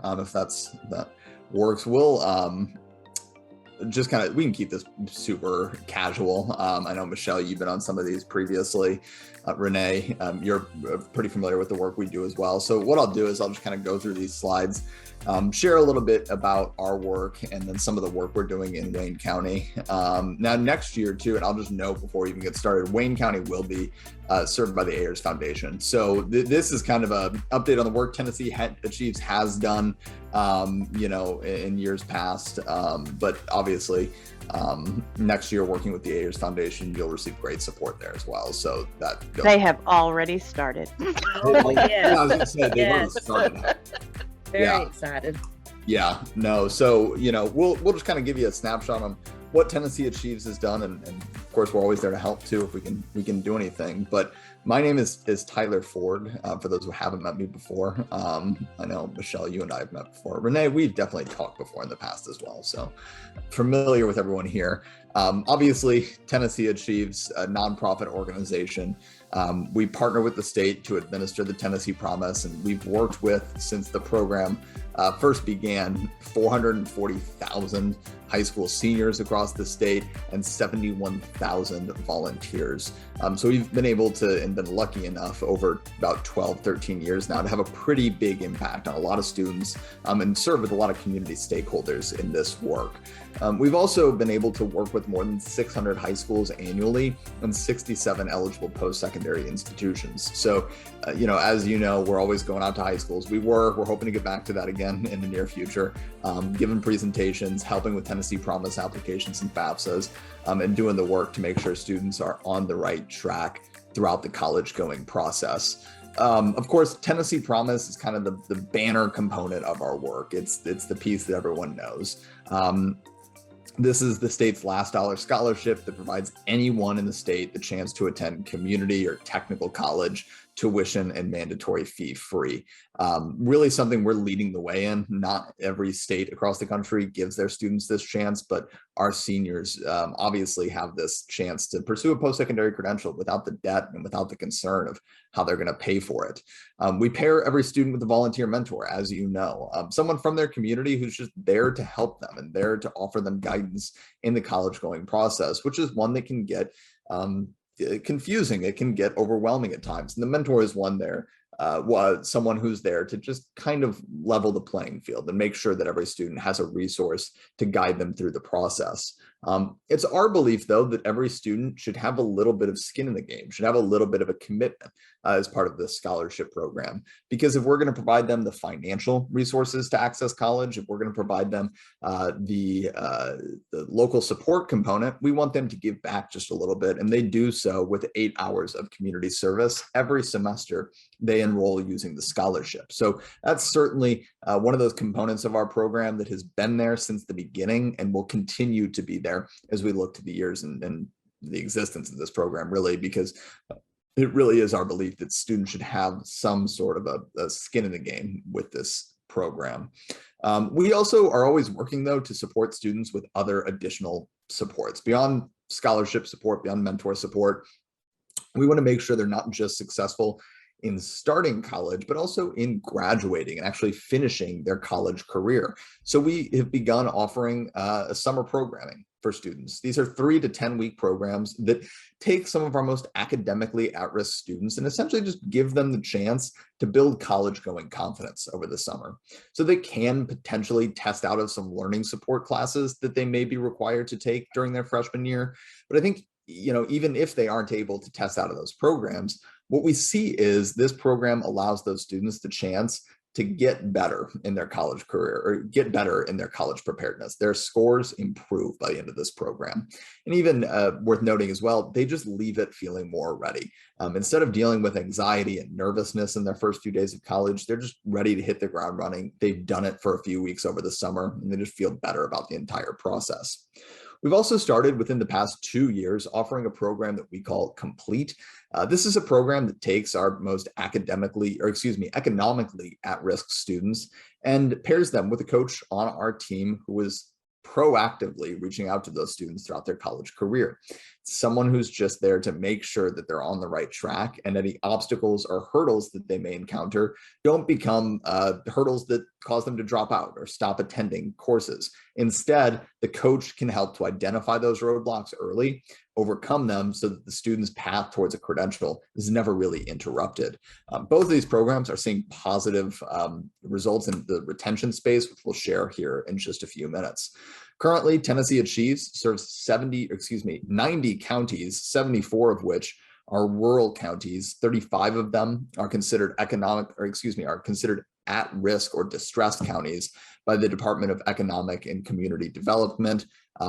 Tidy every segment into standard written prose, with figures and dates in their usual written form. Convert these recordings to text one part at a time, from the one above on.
if that works. We'll just kind of, we can keep this super casual. I know, Michelle, you've been on some of these previously. Renee, you're pretty familiar with the work we do as well. So what I'll do is I'll just kind of go through these slides, share a little bit about our work and then some of the work we're doing in Wayne County. Now next year too, and I'll just note before we even get started, Wayne County will be served by the Ayers Foundation. So this is kind of an update on the work tnAchieves has done, in years past, but obviously next year working with the Ayers Foundation, you'll receive great support there as well. So that they have already started. Oh, yes. Yeah, I was gonna say, they've already started. Very excited. Yeah, no. So, we'll just kind of give you a snapshot on what tnAchieves has done. And of course, we're always there to help too, if we can do anything. But my name is Tyler Ford, for those who haven't met me before. I know, Michelle, you and I have met before. Renee, we've definitely talked before in the past as well. So familiar with everyone here. Obviously, tnAchieves, a nonprofit organization. We partner with the state to administer the Tennessee Promise, and we've worked with, since the program first began, 440,000 high school seniors across the state and 71,000 volunteers. So we've been able to, and been lucky enough over about 12, 13 years now, to have a pretty big impact on a lot of students and serve with a lot of community stakeholders in this work. We've also been able to work with more than 600 high schools annually and 67 eligible post-secondary institutions. So, as you know, we're always going out to high schools. We're hoping to get back to that again in the near future, giving presentations, helping with Tennessee Promise applications and FAFSAs, and doing the work to make sure students are on the right track throughout the college going process. Of course, Tennessee Promise is kind of the banner component of our work. It's the piece that everyone knows. This is the state's last dollar scholarship that provides anyone in the state the chance to attend community or technical college, tuition and mandatory fee free. Really something we're leading the way in. Not every state across the country gives their students this chance, but our seniors obviously have this chance to pursue a post-secondary credential without the debt and without the concern of how they're going to pay for it. We pair every student with a volunteer mentor, as you know, someone from their community who's just there to help them and there to offer them guidance in the college going process, which is one that can get confusing. It can get overwhelming at times. And the mentor is one there, someone who's there to just kind of level the playing field and make sure that every student has a resource to guide them through the process. It's our belief, though, that every student should have a little bit of skin in the game, should have a little bit of a commitment as part of this scholarship program. Because if we're going to provide them the financial resources to access college, if we're going to provide them the local support component, we want them to give back just a little bit. And they do so with 8 hours of community service every semester they enroll using the scholarship. So that's certainly one of those components of our program that has been there since the beginning and will continue to be there as we look to the years and the existence of this program, really, because it really is our belief that students should have some sort of a skin in the game with this program. We also are always working, though, to support students with other additional supports beyond scholarship support, beyond mentor support. We want to make sure they're not just successful in starting college, but also in graduating and actually finishing their college career. So we have begun offering a summer programming for students. These are 3 to 10 week programs that take some of our most academically at-risk students and essentially just give them the chance to build college going confidence over the summer. So they can potentially test out of some learning support classes that they may be required to take during their freshman year. But I think, even if they aren't able to test out of those programs, what we see is this program allows those students the chance to get better in their college career or get better in their college preparedness. Their scores improve by the end of this program. And even worth noting as well, they just leave it feeling more ready. Instead of dealing with anxiety and nervousness in their first few days of college, they're just ready to hit the ground running. They've done it for a few weeks over the summer, and they just feel better about the entire process. We've also started within the past 2 years offering a program that we call Complete. This is a program that takes our most economically at-risk students and pairs them with a coach on our team who was proactively reaching out to those students throughout their college career. Someone who's just there to make sure that they're on the right track, and any obstacles or hurdles that they may encounter don't become hurdles that cause them to drop out or stop attending courses. Instead, the coach can help to identify those roadblocks early, overcome them, so that the student's path towards a credential is never really interrupted. Both of these programs are seeing positive results in the retention space, which we'll share here in just a few minutes. Currently, tnAchieves serves 90 counties, 74 of which are rural counties. 35 of them are considered at risk or distressed counties by the Department of Economic and Community Development.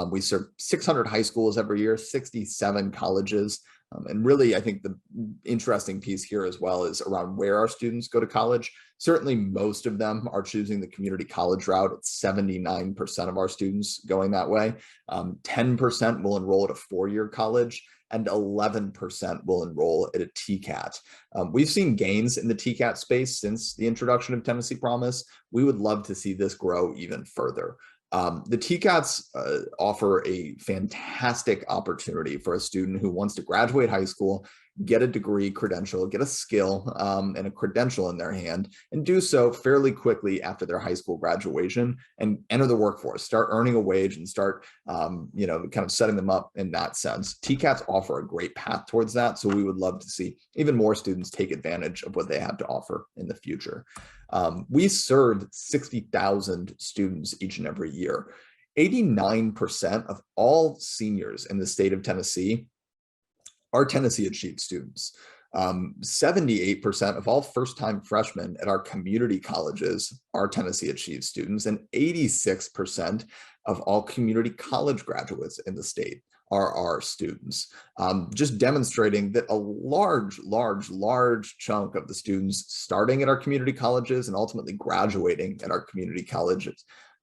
We serve 600 high schools every year, 67 colleges. And really, I think the interesting piece here as well is around where our students go to college. Certainly, most of them are choosing the community college route. It's 79% of our students going that way. 10% will enroll at a four-year college, and 11% will enroll at a TCAT. We've seen gains in the TCAT space since the introduction of Tennessee Promise. We would love to see this grow even further. The TCATs offer a fantastic opportunity for a student who wants to graduate high school, get a degree credential, get a skill and a credential in their hand, and do so fairly quickly after their high school graduation and enter the workforce, start earning a wage, and start kind of setting them up in that sense. TCATs offer a great path towards that, so we would love to see even more students take advantage of what they have to offer in the future. We serve 60,000 students each and every year. 89% of all seniors in the state of Tennessee are tnAchieves students. 78% of all first-time freshmen at our community colleges are tnAchieves students, and 86% of all community college graduates in the state are our students, just demonstrating that a large chunk of the students starting at our community colleges and ultimately graduating at our community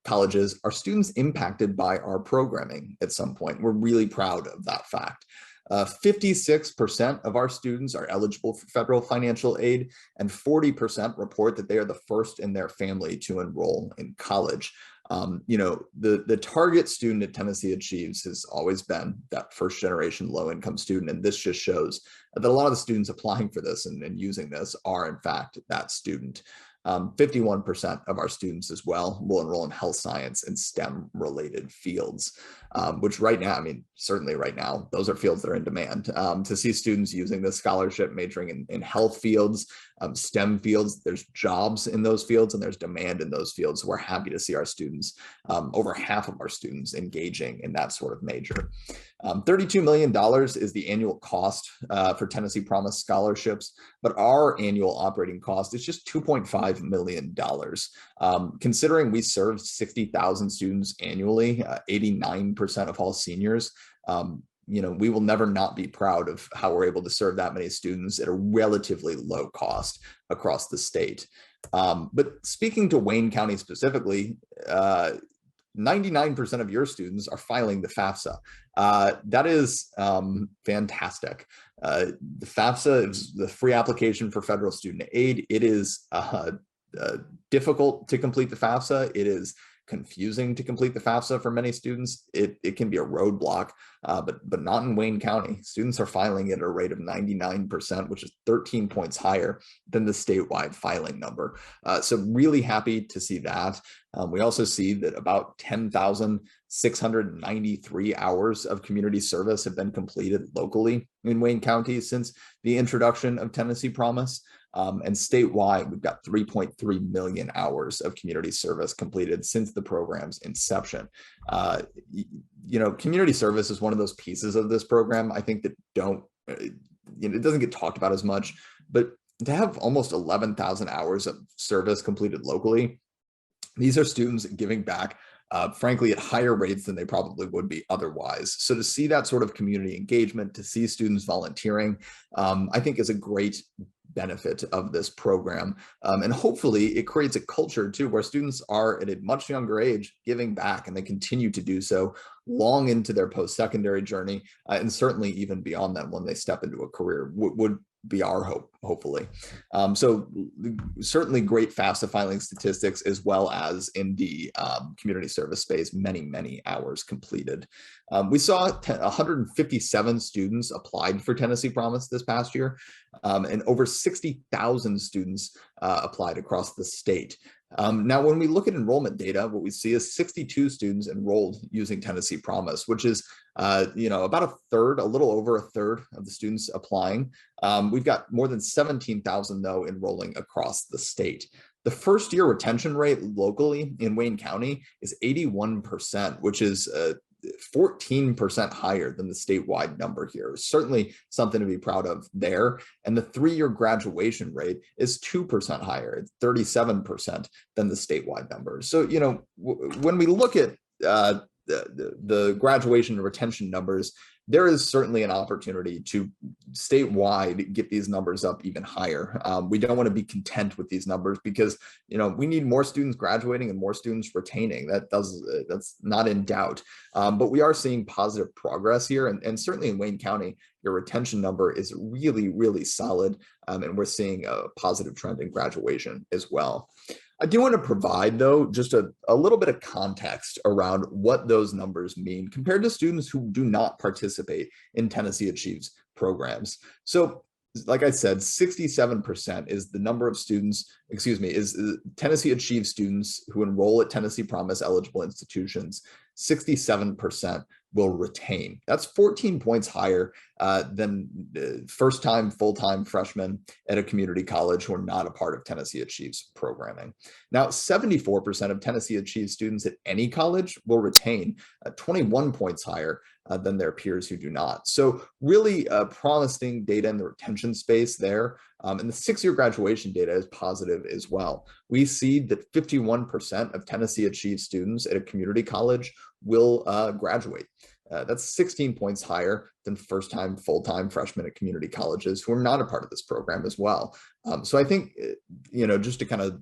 colleges are students impacted by our programming at some point. We're really proud of that fact. 56% of our students are eligible for federal financial aid, and 40% report that they are the first in their family to enroll in college. The target student at tnAchieves has always been that first generation low income student. And this just shows that a lot of the students applying for this and using this are in fact that student. 51% of our students as well will enroll in health science and STEM related fields, which right now, certainly right now, those are fields that are in demand. To see students using this scholarship, majoring in health fields, STEM fields, there's jobs in those fields and there's demand in those fields. So we're happy to see our students, over half of our students engaging in that sort of major. $32 million is the annual cost for Tennessee Promise scholarships, but our annual operating cost is just $2.5 million. Considering we serve 60,000 students annually, 89% of all seniors, we will never not be proud of how we're able to serve that many students at a relatively low cost across the state. But speaking to Wayne County specifically, 99% of your students are filing the FAFSA. That is fantastic. The FAFSA is the free application for federal student aid. It is difficult to complete the FAFSA. It is confusing to complete the FAFSA for many students. It can be a roadblock, but not in Wayne County. Students are filing it at a rate of 99%, which is 13 points higher than the statewide filing number. So really happy to see that. We also see that about 10,693 hours of community service have been completed locally in Wayne County since the introduction of Tennessee Promise. And statewide, we've got 3.3 million hours of community service completed since the program's inception. Community service is one of those pieces of this program, I think, that it doesn't get talked about as much, but to have almost 11,000 hours of service completed locally, these are students giving back, frankly, at higher rates than they probably would be otherwise. So to see that sort of community engagement, to see students volunteering, I think is a great benefit of this program. And hopefully it creates a culture too, where students are at a much younger age giving back, and they continue to do so long into their post-secondary journey, and certainly even beyond that when they step into a career. Would be our hope, hopefully. So certainly great FAFSA filing statistics, as well as in the community service space, many hours completed. We saw 157 students applied for Tennessee Promise this past year, and over 60,000 students applied across the state. Now, when we look at enrollment data, what we see is 62 students enrolled using Tennessee Promise, which is, about a third, a little over a third of the students applying. We've got more than 17,000 though enrolling across the state. The first year retention rate locally in Wayne County is 81%, which is 14% higher than the statewide number here. Certainly something to be proud of there. And the 3-year graduation rate is 2% higher. It's 37% than the statewide number. So, when we look at the graduation and retention numbers, there is certainly an opportunity to statewide get these numbers up even higher. We don't want to be content with these numbers because, we need more students graduating and more students retaining. That's not in doubt. But we are seeing positive progress here. And certainly in Wayne County, your retention number is really solid. And we're seeing a positive trend in graduation as well. I do want to provide, though, just a little bit of context around what those numbers mean compared to students who do not participate in Tennessee Achieves programs. So, like I said, 67% is the number of students, is Tennessee Achieves students who enroll at Tennessee Promise eligible institutions. 67% will retain. That's 14 points higher than first-time, full-time freshmen at a community college who are not a part of Tennessee Achieves programming. Now, 74% of Tennessee Achieves students at any college will retain, 21 points higher than their peers who do not. So really promising data in the retention space there. And the 6-year graduation data is positive as well. We see that 51% of Tennessee Achieves students at a community college will graduate. That's 16 points higher than first-time, full-time freshmen at community colleges who are not a part of this program as well. So I think, just to kind of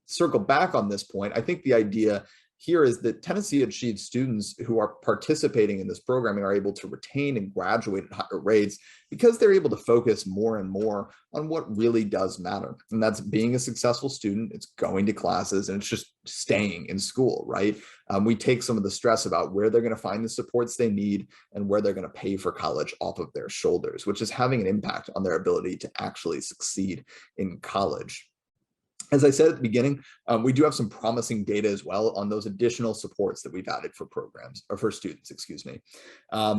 circle back on this point, I think the idea here is that Tennessee Achieves students who are participating in this programming are able to retain and graduate at higher rates because they're able to focus more and more on what really does matter. And that's being a successful student, it's going to classes, and it's just staying in school, right? We take some of the stress about where they're going to find the supports they need and where they're going to pay for college off of their shoulders, which is having an impact on their ability to actually succeed in college. As I said at the beginning, we do have some promising data as well on those additional supports that we've added for programs, or for students,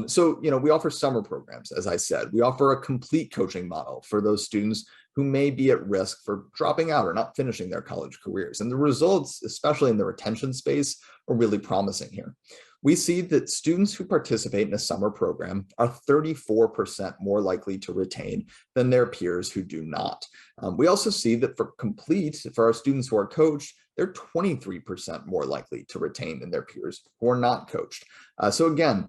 So, we offer summer programs, as I said. We offer a complete coaching model for those students who may be at risk for dropping out or not finishing their college careers. And the results, especially in the retention space, are really promising here. We see that students who participate in a summer program are 34% more likely to retain than their peers who do not. We also see that for our students who are coached, they're 23% more likely to retain than their peers who are not coached. So again,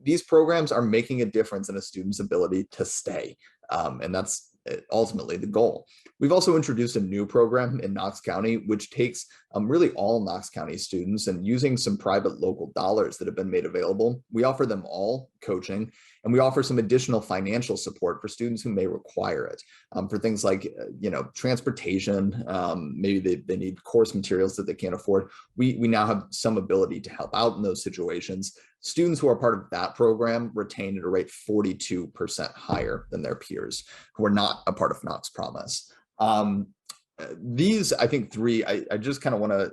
these programs are making a difference in a student's ability to stay. And that's ultimately the goal. We've also introduced a new program in Knox County, which takes really all Knox County students, and using some private local dollars that have been made available, we offer them all coaching, and we offer some additional financial support for students who may require it for things like, transportation. Maybe they need course materials that they can't afford. We now have some ability to help out in those situations. Students who are part of that program retain at a rate 42% higher than their peers who are not a part of Knox Promise. These, I think, three, I just kind of want to,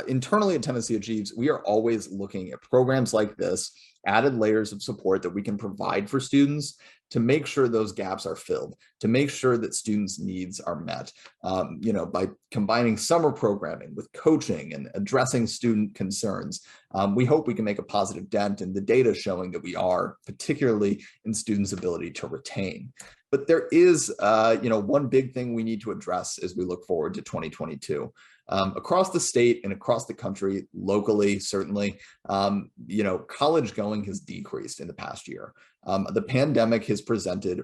internally at Tennessee Achieves, we are always looking at programs like this, added layers of support that we can provide for students to make sure those gaps are filled, to make sure that students' needs are met, by combining summer programming with coaching and addressing student concerns. We hope we can make a positive dent in the data showing that we are, particularly in students' ability to retain. But there is, one big thing we need to address as we look forward to 2022. Across the state and across the country, locally, certainly, college going has decreased in the past year. The pandemic has presented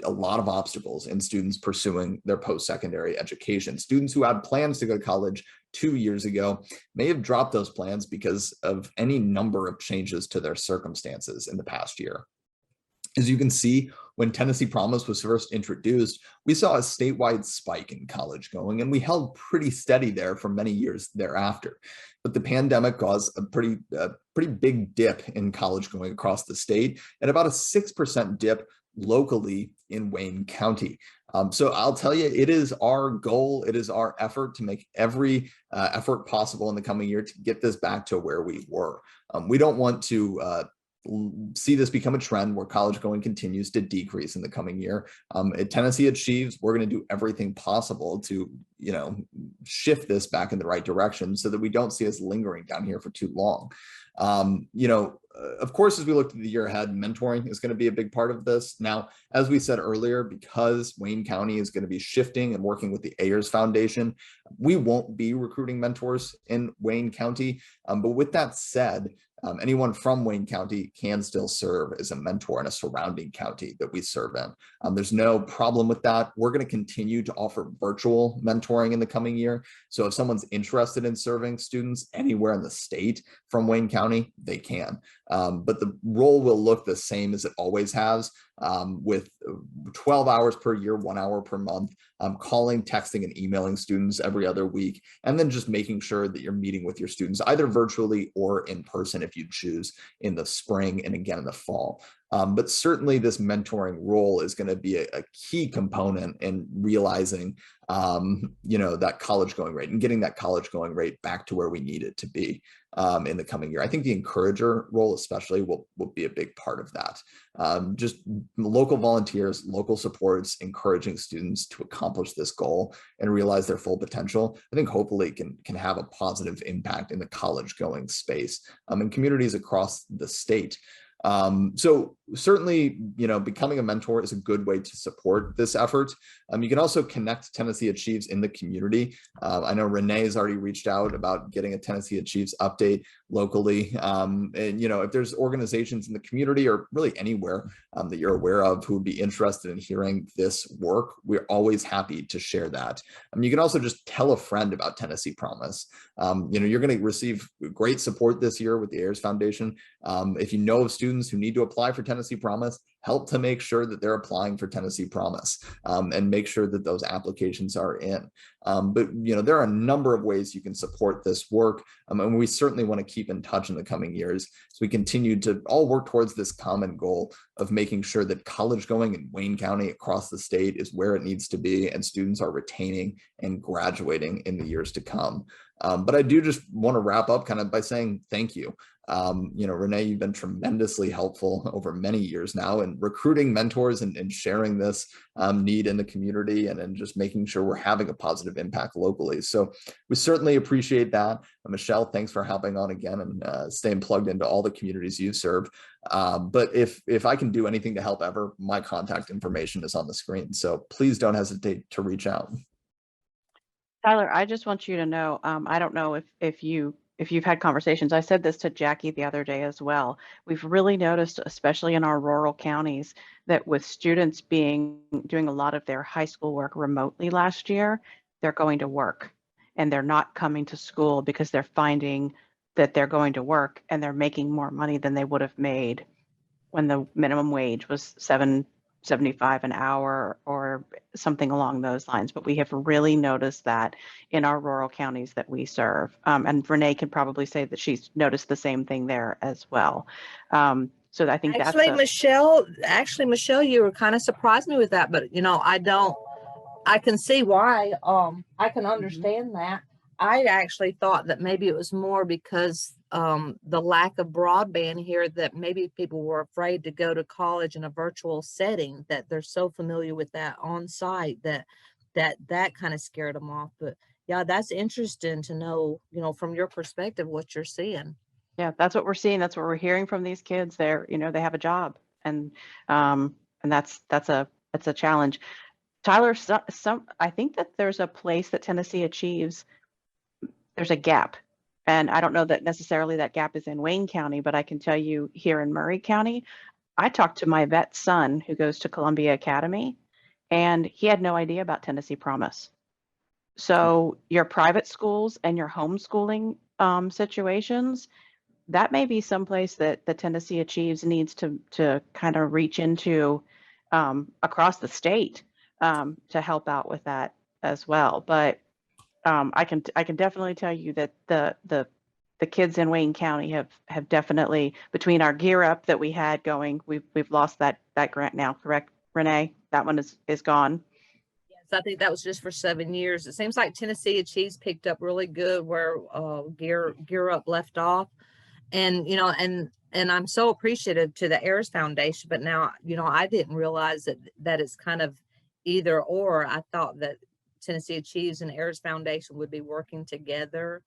a lot of obstacles in students pursuing their post-secondary education. Students who had plans to go to college 2 years ago may have dropped those plans because of any number of changes to their circumstances in the past year. As you can see, when Tennessee Promise was first introduced, we saw a statewide spike in college going, and we held pretty steady there for many years thereafter. But the pandemic caused a pretty big dip in college going across the state, and about a 6% dip locally in Wayne County. So I'll tell you, it is our goal, it is our effort to make every effort possible in the coming year to get this back to where we were. We don't want to see this become a trend where college going continues to decrease in the coming year. At tnAchieves Achieves, we're going to do everything possible to, shift this back in the right direction so that we don't see us lingering down here for too long. Of course, as we look to the year ahead, mentoring is going to be a big part of this. Now, as we said earlier, because Wayne County is going to be shifting and working with the Ayers Foundation, we won't be recruiting mentors in Wayne County. But with that said, anyone from Wayne County can still serve as a mentor in a surrounding county that we serve in. There's no problem with that. We're going to continue to offer virtual mentoring in the coming year. So if someone's interested in serving students anywhere in the state from Wayne County, they can. But the role will look the same as it always has, with 12 hours per year, 1 hour per month, calling, texting, and emailing students every other week, and then just making sure that you're meeting with your students either virtually or in person if you choose in the spring and again in the fall. But certainly this mentoring role is going to be a key component in realizing, that college going rate and getting that college going rate back to where we need it to be in the coming year. I think the encourager role especially will be a big part of that. Just local volunteers, local supports, encouraging students to accomplish this goal and realize their full potential, I think hopefully can have a positive impact in the college going space in communities across the state. So certainly, becoming a mentor is a good way to support this effort. You can also connect tnAchieves Achieves in the community. I know Renee has already reached out about getting a tnAchieves Achieves update locally. And, if there's organizations in the community or really anywhere that you're aware of who would be interested in hearing this work, we're always happy to share that. You can also just tell a friend about Tennessee Promise. You're going to receive great support this year with the Ayers Foundation. If you know of students who need to apply for Tennessee Promise, help to make sure that they're applying for Tennessee Promise and make sure that those applications are in. But there are a number of ways you can support this work, and we certainly want to keep in touch in the coming years as we continue to all work towards this common goal of making sure that college going in Wayne County across the state is where it needs to be and students are retaining and graduating in the years to come. But I do just want to wrap up kind of by saying thank you. Renee, you've been tremendously helpful over many years now in recruiting mentors and sharing this need in the community and just making sure we're having a positive impact locally. So we certainly appreciate that. Michelle, thanks for hopping on again and staying plugged into all the communities you serve. But if I can do anything to help ever, my contact information is on the screen. So please don't hesitate to reach out. Tyler, I just want you to know, I don't know if you've had conversations. I said this to Jackie the other day as well. We've really noticed, especially in our rural counties, that with students doing a lot of their high school work remotely last year, they're going to work and they're not coming to school because they're finding that they're going to work and they're making more money than they would have made when the minimum wage was $7.75 an hour or something along those lines. But we have really noticed that in our rural counties that we serve. And Renee can probably say that she's noticed the same thing there as well. So I think Michelle, you were kind of surprised me with that, but I can see why. I can understand that. I actually thought that maybe it was more because the lack of broadband here, that maybe people were afraid to go to college in a virtual setting, that they're so familiar with that on site that kind of scared them off. But yeah, that's interesting to know, from your perspective, what you're seeing. Yeah, that's what we're seeing. That's what we're hearing from these kids. They have a job, and that's a challenge. Tyler, I think that there's a place that Tennessee Achieves. There's a gap. And I don't know that necessarily that gap is in Wayne County, but I can tell you here in Murray County, I talked to my vet son who goes to Columbia Academy, and he had no idea about Tennessee Promise. So your private schools and your homeschooling situations, that may be someplace that the Tennessee Achieves needs to kind of reach into across the state to help out with that as well. But I can definitely tell you that the kids in Wayne County have definitely, between our Gear Up that we had going, we've lost that grant now, correct, Renee? That one is gone. Yes, I think that was just for 7 years. It seems like Tennessee Achieves picked up really good where Gear Up left off. And and I'm so appreciative to the Heirs Foundation, but now I didn't realize that it's kind of either or. I thought that Tennessee Achieves and Heirs Foundation would be working together,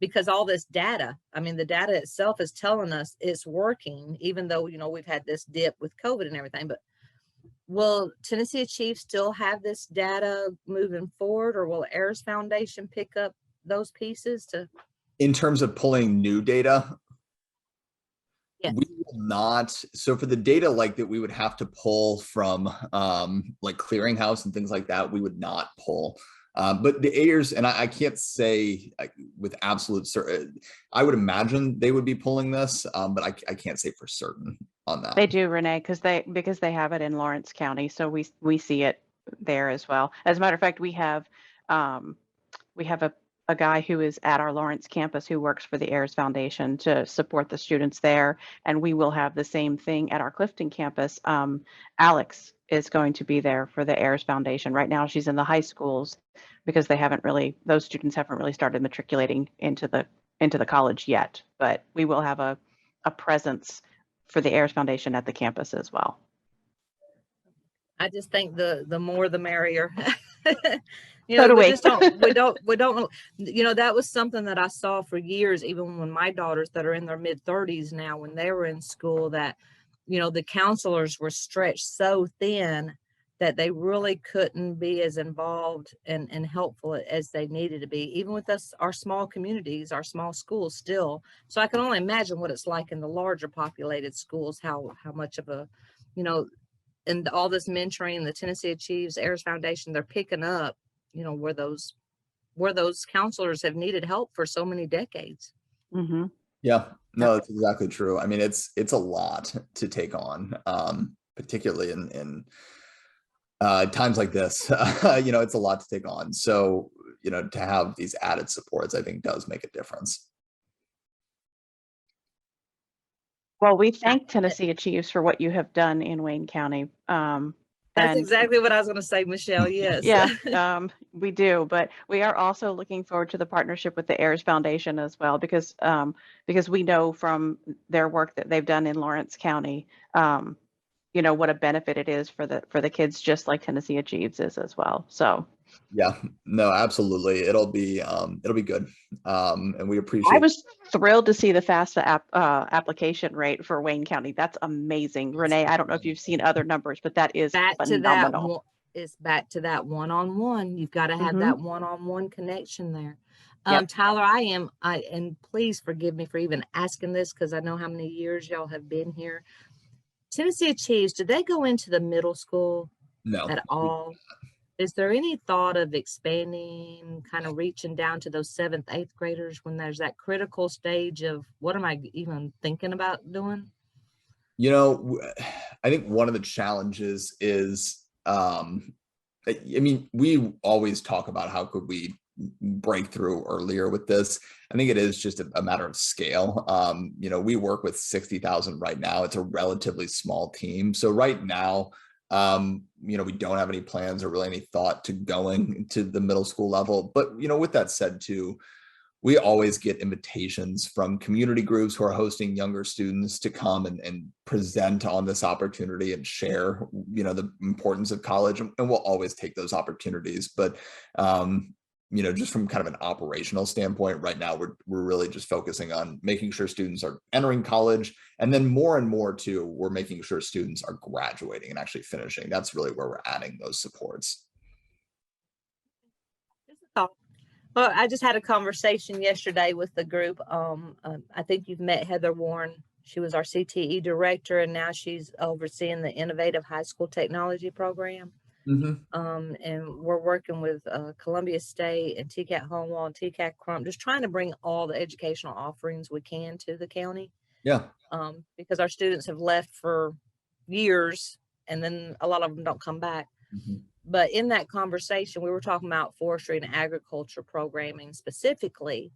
because all this data, I mean, the data itself is telling us it's working, even though we've had this dip with COVID and everything. But will Tennessee Achieves still have this data moving forward, or will Heirs Foundation pick up those pieces to? In terms of pulling new data, Yes. we will not. So for the data like that we would have to pull from like clearinghouse and things like that, we would not pull. But the Ayers, and I can't say with absolute certain, I would imagine they would be pulling this, but I can't say for certain on that. They do, Renee, because they have it in Lawrence County, so we see it there as well. As a matter of fact, we have a guy who is at our Lawrence campus who works for the Heirs Foundation to support the students there, and we will have the same thing at our Clifton campus. Alex is going to be there for the Heirs Foundation. Right now, she's in the high schools because those students haven't really started matriculating into the college yet. But we will have a presence for the Heirs Foundation at the campus as well. I just think the more the merrier. So do we we. just don't, we don't, that was something that I saw for years, even when my daughters that are in their mid-30s now, when they were in school, that, the counselors were stretched so thin that they really couldn't be as involved and helpful as they needed to be, even with us, our small communities, our small schools still. So I can only imagine what it's like in the larger populated schools, how much of a, and all this mentoring, the Tennessee Achieves, Heirs Foundation, they're picking up, where those counselors have needed help for so many decades. Mm-hmm. Yeah, no, that's exactly true. I mean, it's a lot to take on, particularly in times like this. It's a lot to take on. So, to have these added supports, I think does make a difference. Well, we thank Tennessee Achieves for what you have done in Wayne County. That's And exactly what I was going to say, Michelle. Yes. yeah, we do. But we are also looking forward to the partnership with the Heirs Foundation as well, because we know from their work that they've done in Lawrence County, what a benefit it is for the kids, just like Tennessee Achieves is as well. So Yeah, no, absolutely. It'll be good. And we I appreciate. was thrilled to see the FAFSA application rate for Wayne County. That's amazing. Renee, I don't know if you've seen other numbers, but that is phenomenal. It's back to that one-on-one. You've got to have that one-on-one connection there. Yep. Tyler, and please forgive me for even asking this, because I know how many years y'all have been here. Tennessee Achieves, did they go into the middle school at all? Is there any thought of expanding, kind of reaching down to those 7th, 8th graders when there's that critical stage of what am I even thinking about doing? I think one of the challenges is, we always talk about how could we break through earlier with this. I think it is just a matter of scale. We work with 60,000 right now. It's a relatively small team. So right now, we don't have any plans or really any thought to going to the middle school level. But, with that said too, we always get invitations from community groups who are hosting younger students to come and present on this opportunity and share, the importance of college. And we'll always take those opportunities. But, just from kind of an operational standpoint, right now, we're really just focusing on making sure students are entering college. And then more and more too, we're making sure students are graduating and actually finishing. That's really where we're adding those supports. Well, I just had a conversation yesterday with the group. I think you've met Heather Warren. She was our CTE director, and now she's overseeing the Innovative High School Technology Program. And we're working with Columbia State and TCAT Homewall and TCAT Crump, just trying to bring all the educational offerings we can to the county. Yeah. Because our students have left for years and then a lot of them don't come back. Mhm. But in that conversation, we were talking about forestry and agriculture programming specifically,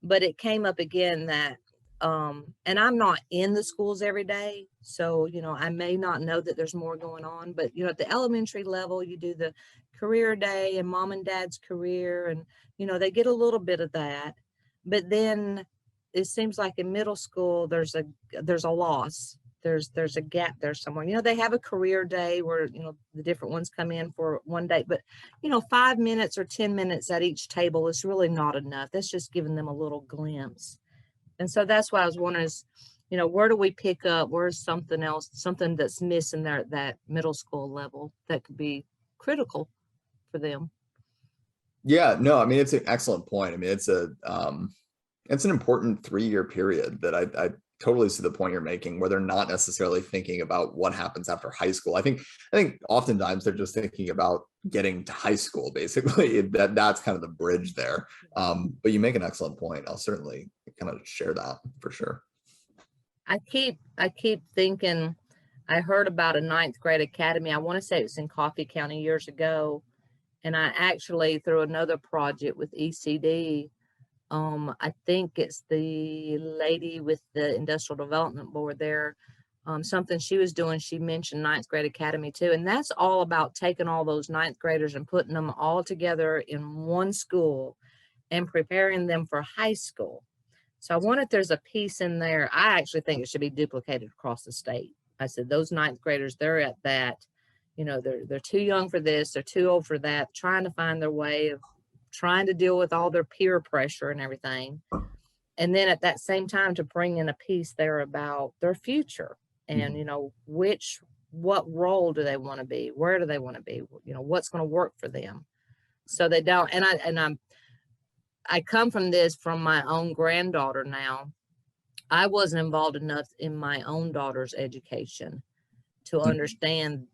but it came up again that, and I'm not in the schools every day, so, I may not know that there's more going on, but, at the elementary level, you do the career day and mom and dad's career, and, they get a little bit of that. But then it seems like in middle school, there's a loss. There's a gap there somewhere. They have a career day where, the different ones come in for one day, but 5 minutes or 10 minutes at each table is really not enough. That's just giving them a little glimpse. And so that's why I was wondering is, where do we pick up? Where's something else, something that's missing there at that middle school level that could be critical for them? Yeah, no, I mean, it's an excellent point. I mean, it's an important 3-year period that I totally see the point you're making, where they're not necessarily thinking about what happens after high school. I think oftentimes they're just thinking about getting to high school, basically. That's kind of the bridge there. But you make an excellent point. I'll certainly kind of share that for sure. I keep thinking, I heard about a ninth grade academy. I want to say it was in Coffee County years ago. And I actually, through another project with ECD, I think it's the lady with the Industrial Development Board there, something she was doing, she mentioned ninth grade academy too. And that's all about taking all those ninth graders and putting them all together in one school and preparing them for high school. So I wonder if there's a piece in there. I actually think it should be duplicated across the state. I said, those ninth graders, they're at that, they're too young for this, they're too old for that, trying to find their way of trying to deal with all their peer pressure and everything. And then at that same time to bring in a piece there about their future and, what role do they want to be? Where do they want to be? What's going to work for them? So they don't, I come from this from my own granddaughter now. I wasn't involved enough in my own daughter's education to understand,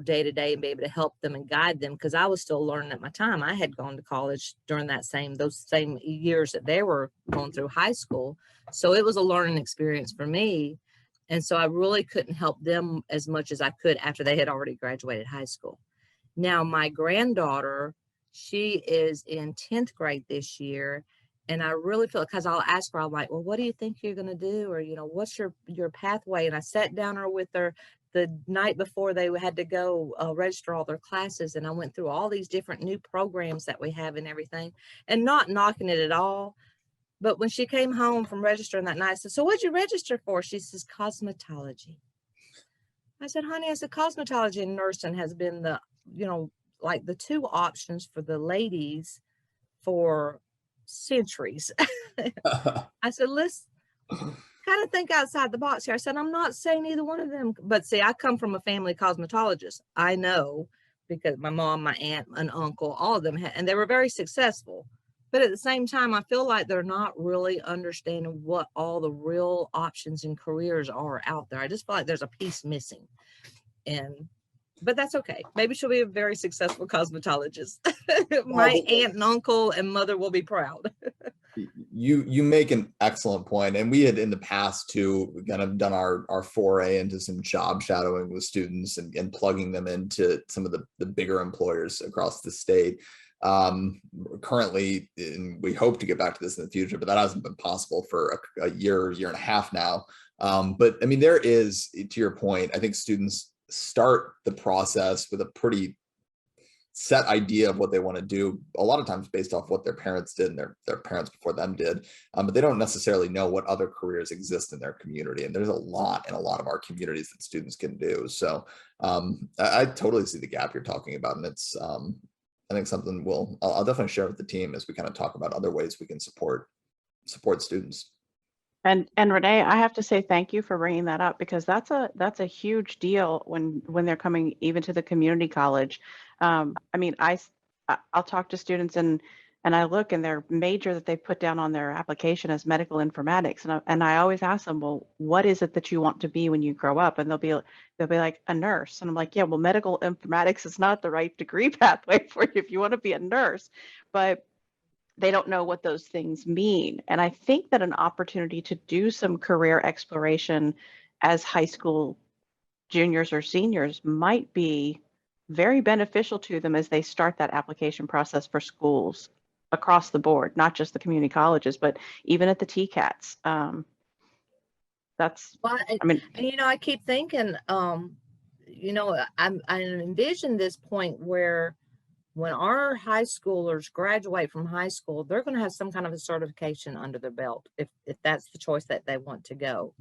day to day and be able to help them and guide them, because I was still learning at my time. I had gone to college during those same years that they were going through high school. So it was a learning experience for me. And so I really couldn't help them as much as I could after they had already graduated high school. Now, my granddaughter, she is in 10th grade this year. And I really feel, because I'll ask her, I'm like, well, what do you think you're going to do? Or, what's your pathway? And I sat down with her the night before they had to go register all their classes. And I went through all these different new programs that we have and everything, and not knocking it at all. But when she came home from registering that night, I said, so what'd you register for? She says, cosmetology. I said, honey, I said, cosmetology and nursing has been the, like the two options for the ladies for centuries. I said, let's kind of think outside the box here. I said, I'm not saying either one of them, but see, I come from a family cosmetologist. I know, because my mom, my aunt, an uncle, all of them had, and they were very successful. But at the same time, I feel like they're not really understanding what all the real options and careers are out there. I just feel like there's a piece missing. But that's okay. Maybe she'll be a very successful cosmetologist. My aunt and uncle and mother will be proud. You make an excellent point. And we had in the past too kind of done our foray into some job shadowing with students and plugging them into some of the bigger employers across the state. Currently, and we hope to get back to this in the future, but that hasn't been possible for a year and a half now. But I mean, there is, to your point, I think students start the process with a pretty set idea of what they want to do, a lot of times based off what their parents did and their parents before them did, but they don't necessarily know what other careers exist in their community. And there's a lot in a lot of our communities that students can do. So I totally see the gap you're talking about, and it's I think something I'll definitely share with the team as we kind of talk about other ways we can support students. And Renee, I have to say thank you for bringing that up, because that's a huge deal when they're coming even to the community college. I mean, I'll talk to students and I look, and their major that they put down on their application is medical informatics, and I always ask them, well, what is it that you want to be when you grow up? And they'll be like, a nurse. And I'm like, yeah, well, medical informatics is not the right degree pathway for you if you want to be a nurse, but they don't know what those things mean. And I think that an opportunity to do some career exploration as high school juniors or seniors might be very beneficial to them as they start that application process for schools across the board, not just the community colleges, but even at the TCATs. That's, Well, I mean, and you know, I keep thinking, you know, I envision this point where when our high schoolers graduate from high school, they're going to have some kind of a certification under their belt if that's the choice that they want to go.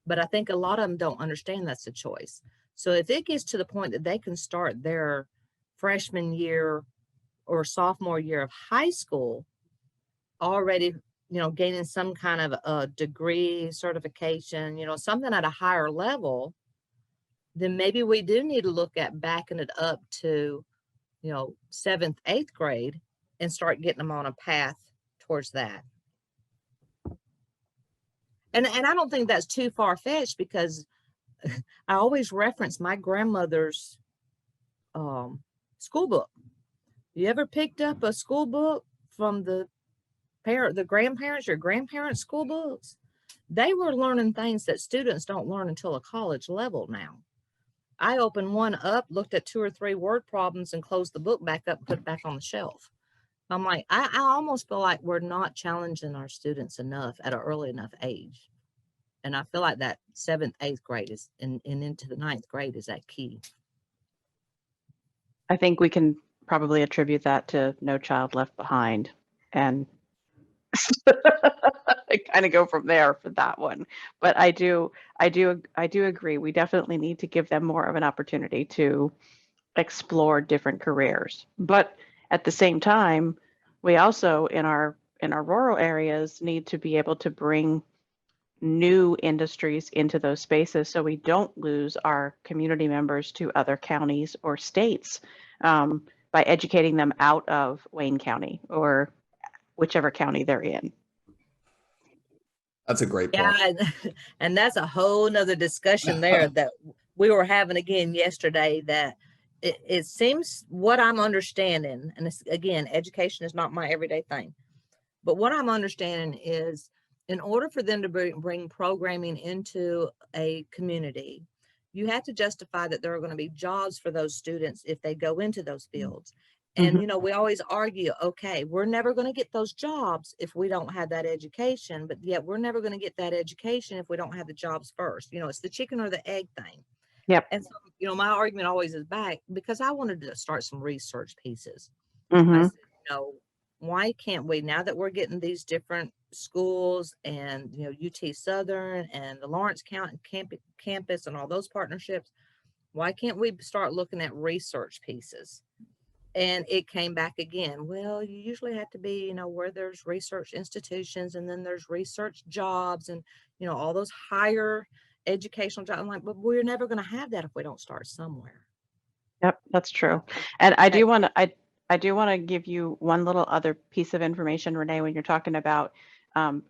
But I think a lot of them don't understand that's a choice. So if it gets to the point that they can start their freshman year or sophomore year of high school already, you know, gaining some kind of a degree, certification, you know, something at a higher level, then maybe we do need to look at backing it up to, you know, 7th, 8th grade and start getting them on a path towards that. And I don't think that's too far-fetched, because I always reference my grandmother's school book. You ever picked up a school book from the grandparents, your grandparents' school books? They were learning things that students don't learn until a college level now. I opened one up, looked at 2 or 3 word problems, and closed the book back up and put it back on the shelf. I'm like, I almost feel like we're not challenging our students enough at an early enough age. And I feel like that 7th, 8th grade is, and into the 9th grade is that key. I think we can probably attribute that to No Child Left Behind, and I kind of go from there for that one. But I do agree. We definitely need to give them more of an opportunity to explore different careers. But at the same time, we also in our rural areas need to be able to bring new industries into those spaces so we don't lose our community members to other counties or states, by educating them out of Wayne County or whichever county they're in. That's a great point. Yeah, and that's a whole nother discussion there that we were having again yesterday, that it seems, what I'm understanding, and it's, again, education is not my everyday thing, but what I'm understanding is, in order for them to bring programming into a community, you have to justify that there are going to be jobs for those students if they go into those fields. And, you know, we always argue, okay, we're never going to get those jobs if we don't have that education, but yet we're never going to get that education if we don't have the jobs first. You know, it's the chicken or the egg thing. Yep. And so, you know, my argument always is back, because I wanted to start some research pieces. Mm-hmm. I said, you know, why can't we, now that we're getting these different schools and, you know, UT Southern and the Lawrence County campus and all those partnerships, why can't we start looking at research pieces? And it came back again. Well, you usually have to be, you know, where there's research institutions, and then there's research jobs, and, you know, all those higher educational jobs. I'm like, but we're never going to have that if we don't start somewhere. Yep, that's true. And I do want to, I do want to give you one little other piece of information, Renee, when you're talking about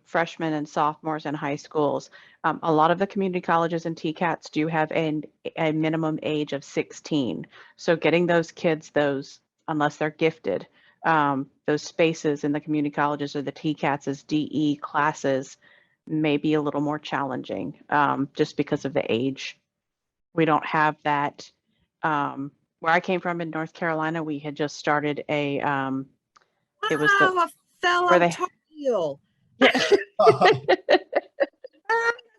freshmen and sophomores in high schools. A lot of the community colleges and TCATs do have a minimum age of 16. So getting those kids those, unless they're gifted, those spaces in the community colleges or the TCATs as DE classes may be a little more challenging, just because of the age. We don't have that. Where I came from in North Carolina, we had just started a, it was the, a fellow where they- Tar Heel. yeah. That's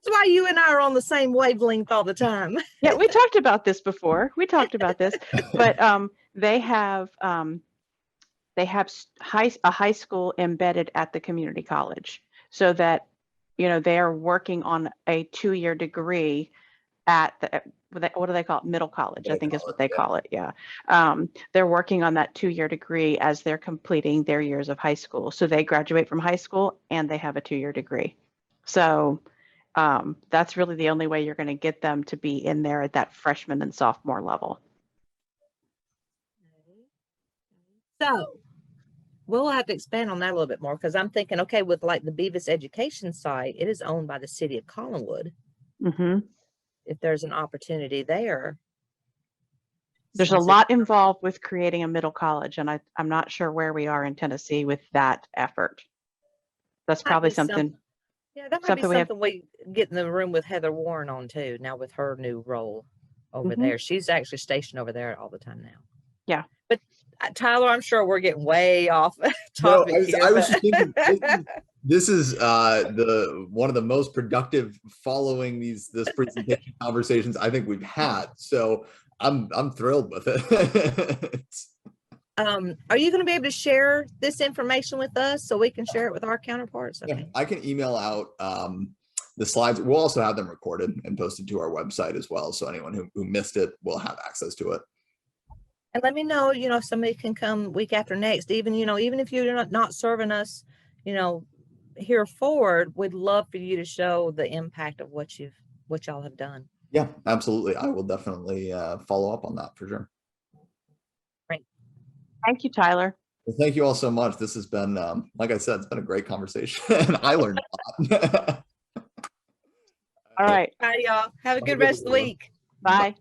why you and I are on the same wavelength all the time. Yeah, we talked about this before. We talked about this, but they have a high school embedded at the community college, so that, you know, they are working on a 2-year degree at the, what do they call it? Middle college, I think is what they call it. Yeah. They're working on that 2-year degree as they're completing their years of high school. So they graduate from high school and they have a 2-year degree. So that's really the only way you're going to get them to be in there at that freshman and sophomore level. So we'll have to expand on that a little bit more, because I'm thinking, okay, with like the Beavis Education site, it is owned by the city of Collinwood. Mm-hmm. If there's an opportunity there. There's a lot involved with creating a middle college, and I'm not sure where we are in Tennessee with that effort. That's probably something. Yeah, that might be something we get in the room with Heather Warren on too, now with her new role. over Mhm. there. She's actually stationed over there all the time now. Yeah. But Tyler, I'm sure we're getting way off No, topic I was here. just thinking this is the one of the most productive following this presentation conversations I think we've had. So I'm thrilled with it. Are you going to be able to share this information with us so we can share it with our counterparts? Yeah, Okay. I can email out the slides. We'll also have them recorded and posted to our website as well. So anyone who missed it will have access to it. And let me know, if somebody can come week after next, even if you're not serving us, here forward, we'd love for you to show the impact of what y'all have done. Yeah, absolutely. I will definitely follow up on that for sure. Great. Thank you, Tyler. Well, thank you all so much. This has been, like I said, it's been a great conversation. I learned a lot. All right. All right, y'all. Have a Have a good good rest of the one, everyone. week. Bye.